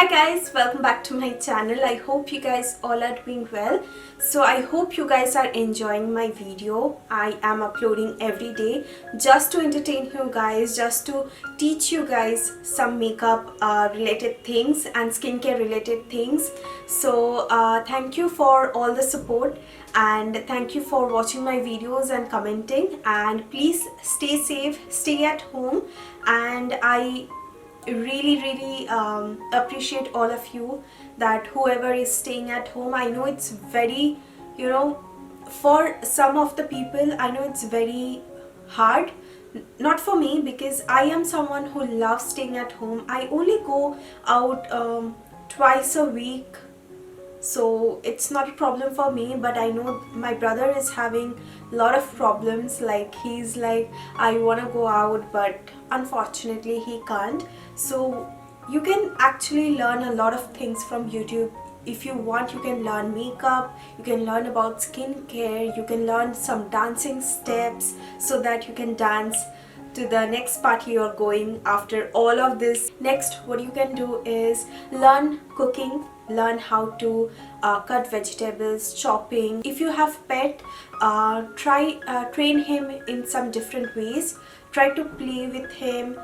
Hi guys, welcome back to my channel. I hope you guys all are doing well. So I hope you guys are enjoying my video. I am uploading every day just to entertain you guys, just to teach you guys some makeup related things and skincare related things. So thank you for all the support and thank you for watching my videos and commenting, and please stay safe, stay at home, and I really appreciate all of you, that whoever is staying at home. I know it's very, for some of the people, I know it's very hard. Not for me, because I am someone who loves staying at home. I only go out twice a week, so it's not a problem for me. But I know my brother is having a lot of problems. Like, he's like, I want to go out, but unfortunately he can't. So you can actually learn a lot of things from YouTube. If you want, you can learn makeup, you can learn about skincare, you can learn some dancing steps so that you can dance to the next party you're going after all of this. Next, what you can do is learn cooking, learn how to cut vegetables, chopping. If you have pet, train him in some different ways. Try to play with him,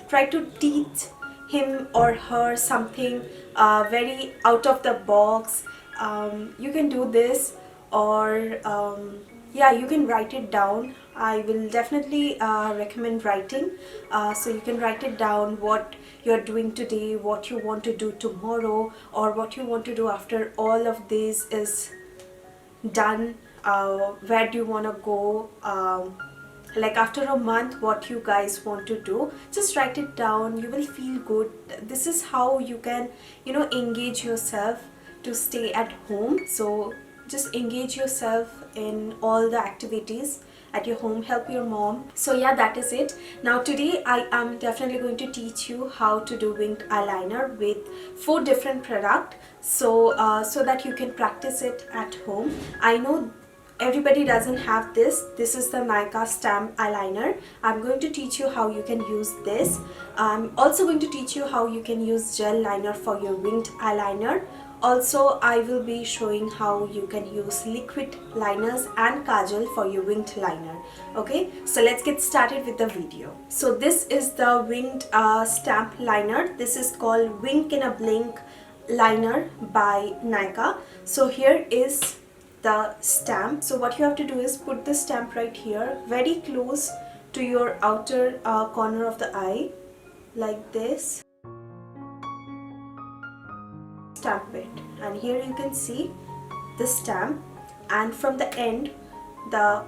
try to teach him or her something very out of the box. You can do this, or yeah, you can write it down. I will definitely recommend writing. So you can write it down, what you're doing today, what you want to do tomorrow, or what you want to do after all of this is done. Where do you want to go? Like after a month, what you guys want to do, just write it down. You will feel good. This is how you can, engage yourself to stay at home. So just engage yourself in all the activities at your home, help your mom. So yeah, that is it. Now today I am definitely going to teach you how to do winged eyeliner with 4 different products, so that you can practice it at home. I know everybody doesn't have this. This is the Nykaa stamp eyeliner. I'm going to teach you how you can use this. I'm also going to teach you how you can use gel liner for your winged eyeliner. Also, I will be showing how you can use liquid liners and kajal for your winged liner. Okay, so let's get started with the video. So this is the winged stamp liner. This is called Wink in a Blink liner by Nykaa. So here is the stamp. So what you have to do is put the stamp right here, very close to your outer corner of the eye, like this. Stamp it, and here you can see the stamp, and from the end, the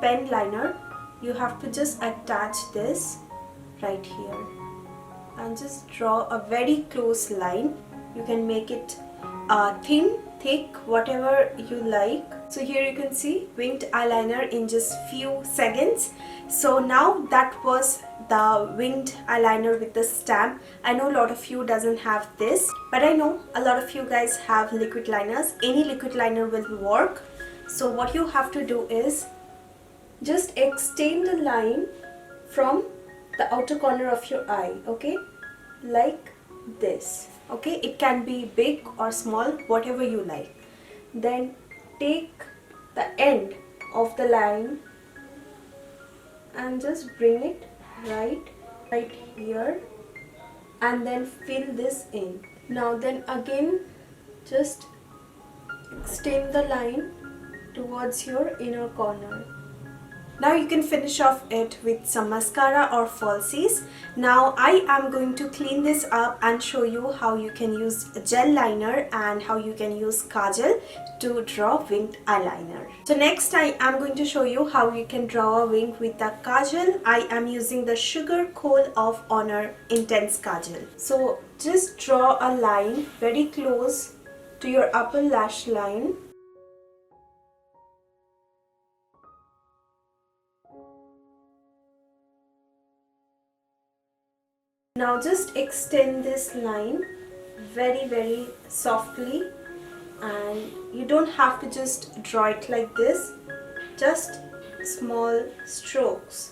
pen liner, you have to just attach this right here and just draw a very close line. You can make it thin, thick, whatever you like. So here you can see winged eyeliner in just few seconds. So now that was the winged eyeliner with the stamp. I know a lot of you doesn't have this, but I know a lot of you guys have liquid liners. Any liquid liner will work. So what you have to do is just extend the line from the outer corner of your eye, okay, like this. Okay, it can be big or small, whatever you like. Then take the end of the line and just bring it right here, and then fill this in. Now then again, just extend the line towards your inner corner. Now you can finish off it with some mascara or falsies. Now I am going to clean this up and show you how you can use gel liner and how you can use kajal to draw winged eyeliner. So next I am going to show you how you can draw a wing with the kajal. I am using the Sugar Coal of Honor Intense Kajal. So just draw a line very close to your upper lash line. Now just extend this line very softly, and you don't have to just draw it like this, just small strokes.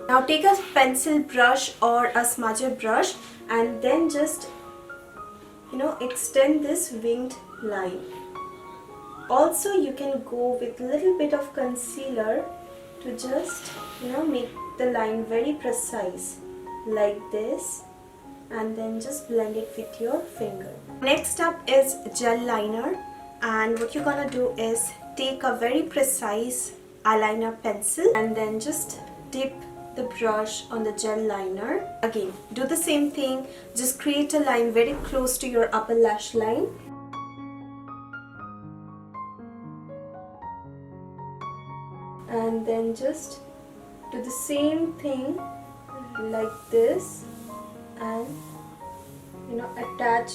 Now take a pencil brush or a smudger brush and then just extend this winged line. Also you can go with little bit of concealer to just make the line very precise like this, and then just blend it with your finger. Next up is gel liner, and what you're gonna do is take a very precise eyeliner pencil and then just dip the brush on the gel liner. Again, do the same thing, just create a line very close to your upper lash line. And then just do the same thing like this, and attach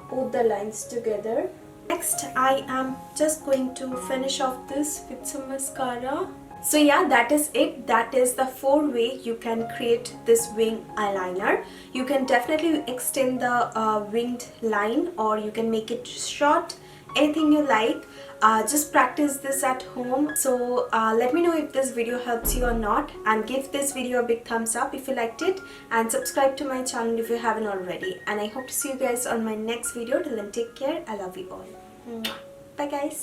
both the lines together. Next, I am just going to finish off this with some mascara. So yeah, that is it. That is the 4 way you can create this wing eyeliner. You can definitely extend the winged line, or you can make it short, anything you like. Just practice this at home. So let me know if this video helps you or not, and give this video a big thumbs up if you liked it, and subscribe to my channel if you haven't already. And I hope to see you guys on my next video. Till then, take care. I love you all. Bye guys.